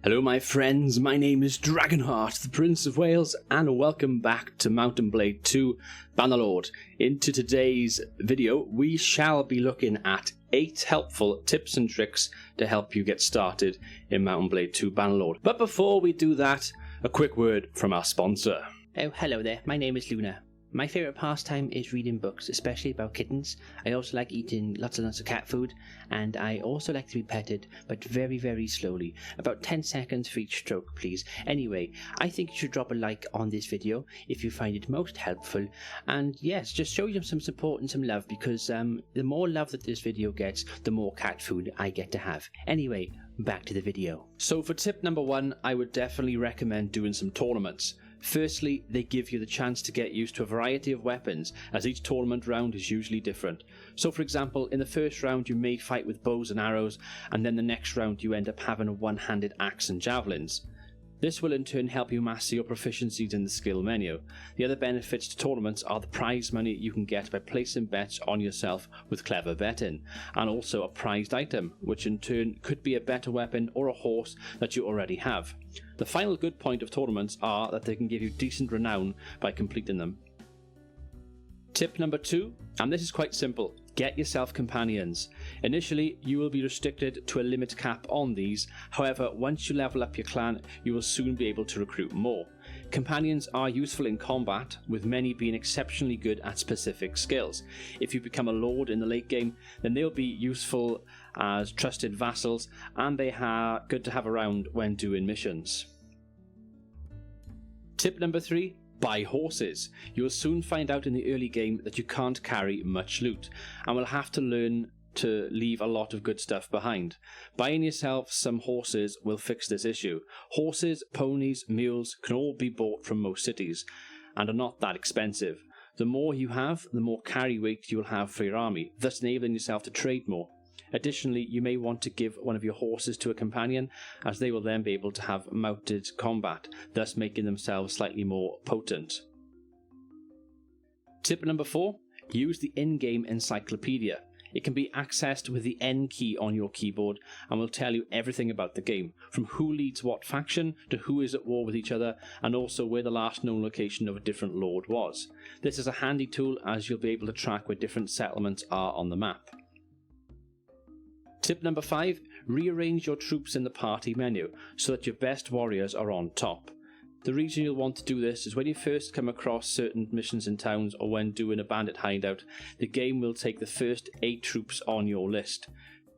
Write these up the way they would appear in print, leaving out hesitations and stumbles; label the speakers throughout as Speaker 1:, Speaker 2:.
Speaker 1: Hello my friends, my name is Dragonheart, the Prince of Wales, and welcome back to Mount & Blade 2 Bannerlord. Into today's video, we shall be looking at 8 helpful tips and tricks to help you get started in Mount & Blade 2 Bannerlord. But before we do that, a quick word from our sponsor.
Speaker 2: Oh, hello there, my name is Luna. My favourite pastime is reading books, especially about kittens. I also like eating lots and lots of cat food, and I also like to be petted, but very, very slowly. About 10 seconds for each stroke, please. Anyway, I think you should drop a like on this video if you find it most helpful. And yes, just show them some support and some love, because the more love that this video gets, the more cat food I get to have. Anyway, back to the video.
Speaker 1: So for tip number 1, I would definitely recommend doing some tournaments. Firstly, they give you the chance to get used to a variety of weapons, as each tournament round is usually different. So for example, in the first round you may fight with bows and arrows, and then the next round you end up having a one-handed axe and javelins. This will in turn help you master your proficiencies in the skill menu. The other benefits to tournaments are the prize money you can get by placing bets on yourself with clever betting, and also a prized item, which in turn could be a better weapon or a horse that you already have. The final good point of tournaments are that they can give you decent renown by completing them. Tip number 2, and this is quite simple, get yourself companions. Initially, you will be restricted to a limit cap on these, however, once you level up your clan, you will soon be able to recruit more. Companions are useful in combat, with many being exceptionally good at specific skills. If you become a lord in the late game, then they'll be useful as trusted vassals, and they are good to have around when doing missions. Tip number 3. Buy horses. You will soon find out in the early game that you can't carry much loot, and will have to learn to leave a lot of good stuff behind. Buying yourself some horses will fix this issue. Horses, ponies, mules can all be bought from most cities, and are not that expensive. The more you have, the more carry weight you will have for your army, thus enabling yourself to trade more. Additionally, you may want to give one of your horses to a companion, as they will then be able to have mounted combat, thus making themselves slightly more potent. Tip number 4. Use the in-game Encyclopedia. It can be accessed with the N key on your keyboard and will tell you everything about the game, from who leads what faction to who is at war with each other, and also where the last known location of a different lord was. This is a handy tool, as you'll be able to track where different settlements are on the map. Tip number 5, rearrange your troops in the party menu so that your best warriors are on top. The reason you'll want to do this is when you first come across certain missions in towns, or when doing a bandit hideout, the game will take the first 8 troops on your list.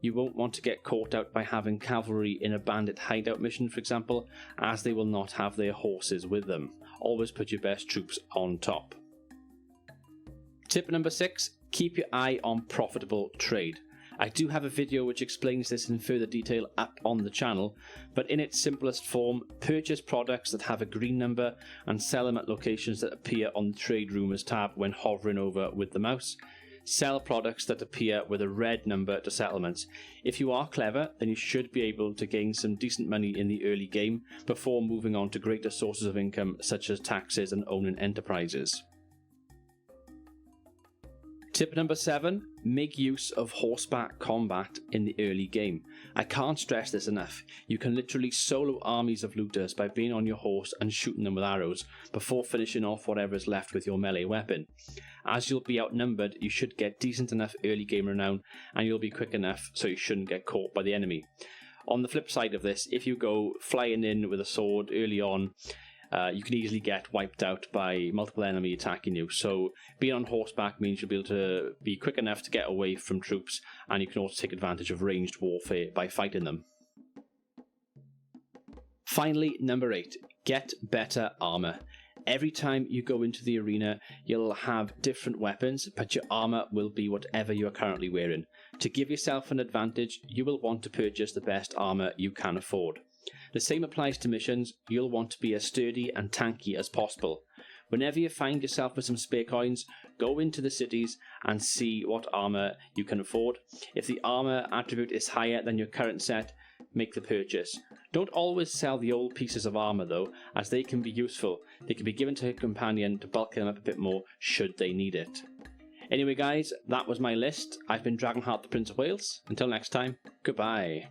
Speaker 1: You won't want to get caught out by having cavalry in a bandit hideout mission, for example, as they will not have their horses with them. Always put your best troops on top. Tip number 6, keep your eye on profitable trade. I do have a video which explains this in further detail up on the channel, but in its simplest form, purchase products that have a green number and sell them at locations that appear on the Trade Rumours tab when hovering over with the mouse. Sell products that appear with a red number to settlements. If you are clever, then you should be able to gain some decent money in the early game before moving on to greater sources of income such as taxes and owning enterprises. Tip number 7, make use of horseback combat in the early game. I can't stress this enough. You can literally solo armies of looters by being on your horse and shooting them with arrows before finishing off whatever is left with your melee weapon. As you'll be outnumbered, you should get decent enough early game renown, and you'll be quick enough so you shouldn't get caught by the enemy. On the flip side of this, if you go flying in with a sword early on, you can easily get wiped out by multiple enemy attacking you. So being on horseback means you'll be able to be quick enough to get away from troops, and you can also take advantage of ranged warfare by fighting them. Finally, number 8, get better armor. Every time you go into the arena, you'll have different weapons, but your armor will be whatever you are currently wearing. To give yourself an advantage, you will want to purchase the best armor you can afford. The same applies to missions. You'll want to be as sturdy and tanky as possible. Whenever you find yourself with some spare coins, go into the cities and see what armor you can afford. If the armor attribute is higher than your current set, make the purchase. Don't always sell the old pieces of armor though, as they can be useful. They can be given to a companion to bulk them up a bit more should they need it. Anyway guys, that was my list. I've been Dragonheart, the Prince of Wales. Until next time, goodbye.